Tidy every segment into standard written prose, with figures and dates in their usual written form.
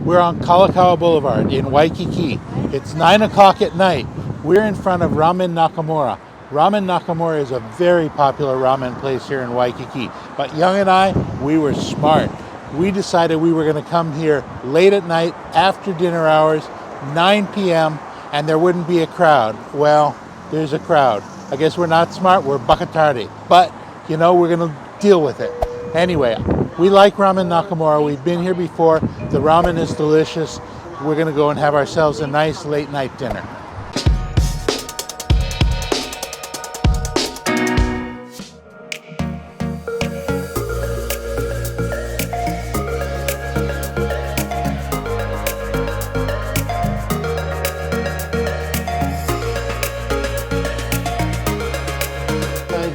We're on Kalakaua Boulevard in Waikiki. It's 9 o'clock at night. We're in front of Ramen Nakamura. Ramen Nakamura is a very popular ramen place here in Waikiki. But Young and I, we were smart. We decided we were going to come here late at night, after dinner hours, 9 p.m., and there wouldn't be a crowd. Well, there's a crowd. I guess we're not smart, we're bakatardi. But, you know, we're going to deal with it. Anyway, we like Ramen Nakamura. We've been here before. The ramen is delicious. We're going to go and have ourselves a nice late night dinner.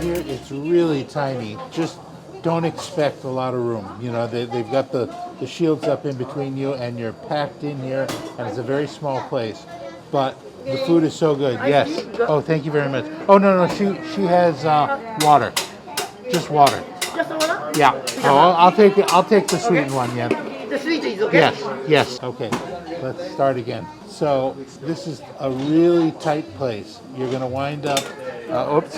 Here, it's really tiny. Just don't expect a lot of room. You know, they've got the shields up in between you and you're packed in here, and it's a very small place. But the food is so good. Yes. Oh, thank you very much. Oh, no, she has water. Just water. Just water? Yeah. Oh, I'll take the sweetened one, yeah. The sweet is okay? Yes. Okay, let's start again. So this is a really tight place. You're going to wind up, oops.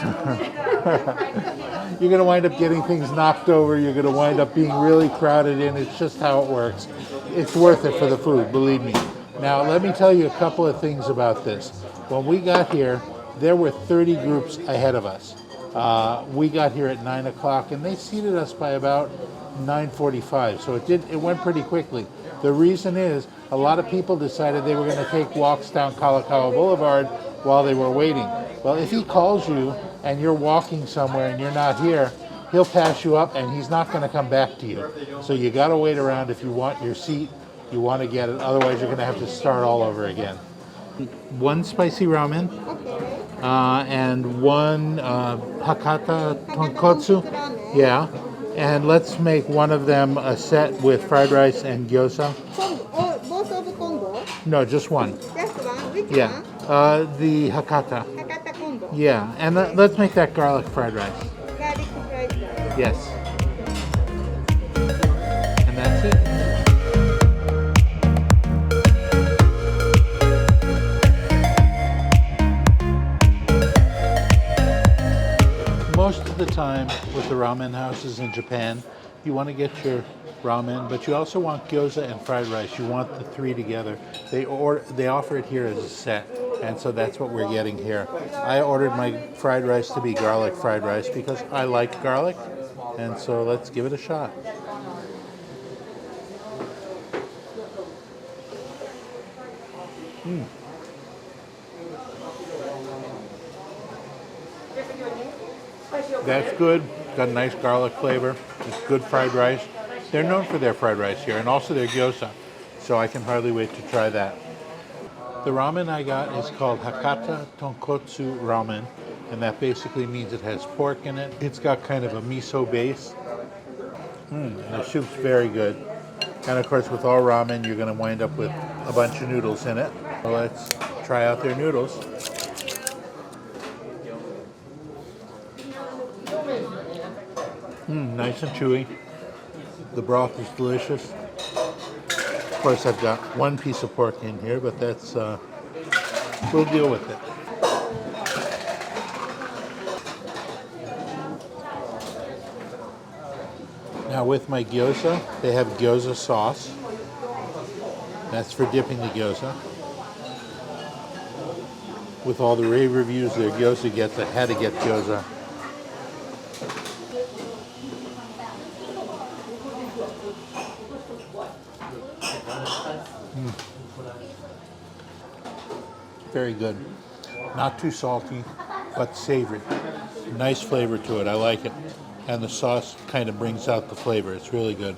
You're going to wind up getting things knocked over. You're going to wind up being really crowded in. It's just how it works. It's worth it for the food, believe me. Now, let me tell you a couple of things about this. When we got here, there were 30 groups ahead of us. We got here at 9 o'clock, and they seated us by about 9:45, so it went pretty quickly. The reason is a lot of people decided they were going to take walks down Kalakaua Boulevard while they were waiting. Well, if he calls you and you're walking somewhere and you're not here, he'll pass you up and he's not going to come back to you. So you got to wait around if you want your seat, you want to get it. Otherwise, you're going to have to start all over again. One spicy ramen and one Hakata tonkotsu. Yeah. And let's make one of them a set with fried rice and gyoza. Both of combo? No, just one. Just one? Which Yeah. one? The Hakata. Hakata combo. Yeah. And let's make that garlic fried rice. Garlic fried rice. Yes. And that's it. Most of the time with the ramen houses in Japan, you want to get your ramen, but you also want gyoza and fried rice. You want the three together. They offer it here as a set, and so that's what we're getting here. I ordered my fried rice to be garlic fried rice because I like garlic, and so let's give it a shot. That's good. Got a nice garlic flavor. It's good fried rice. They're known for their fried rice here, and also their gyoza. So I can hardly wait to try that. The ramen I got is called Hakata Tonkotsu Ramen, and that basically means it has pork in it. It's got kind of a miso base. And the soup's very good. And of course, with all ramen, you're going to wind up with a bunch of noodles in it. So let's try out their noodles. Nice and chewy. The broth is delicious. Of course, I've got one piece of pork in here, but that's, we'll deal with it. Now with my gyoza, they have gyoza sauce. That's for dipping the gyoza. With all the rave reviews their gyoza gets, I had to get gyoza. Very good. Not too salty, but savory. Nice flavor to it. I like it. And the sauce kind of brings out the flavor. It's really good.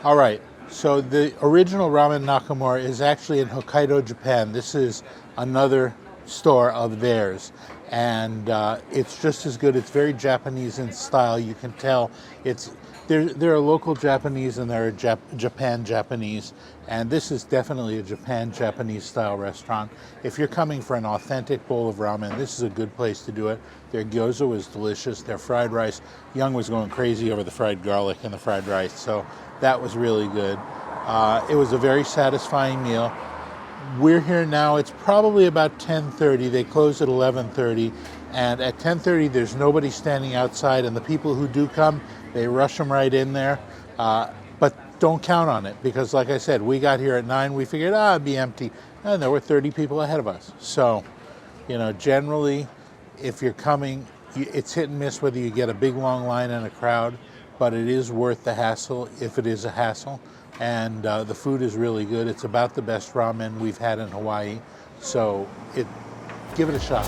All right. So the original Ramen Nakamura is actually in Hokkaido, Japan. This is another store of theirs. and it's just as good. It's very Japanese in style. You can tell it's there are local Japanese and there are Japan Japanese, and this is definitely a Japan Japanese style restaurant. If you're coming for an authentic bowl of ramen, this is a good place to do it. Their gyoza was delicious. Their fried rice, Young was going crazy over the fried garlic and the fried rice, so that was really good. It was a very satisfying meal. We're here now. It's probably about 10:30. They close at 11:30, and at 10:30 there's nobody standing outside, and the people who do come, they rush them right in there. But don't count on it, because like I said, we got here at 9. We figured, it'd be empty, and there were 30 people ahead of us. So, generally, if you're coming, it's hit and miss whether you get a big long line and a crowd, but it is worth the hassle if it is a hassle. And the food is really good. It's about the best ramen we've had in Hawaii, so give it a shot.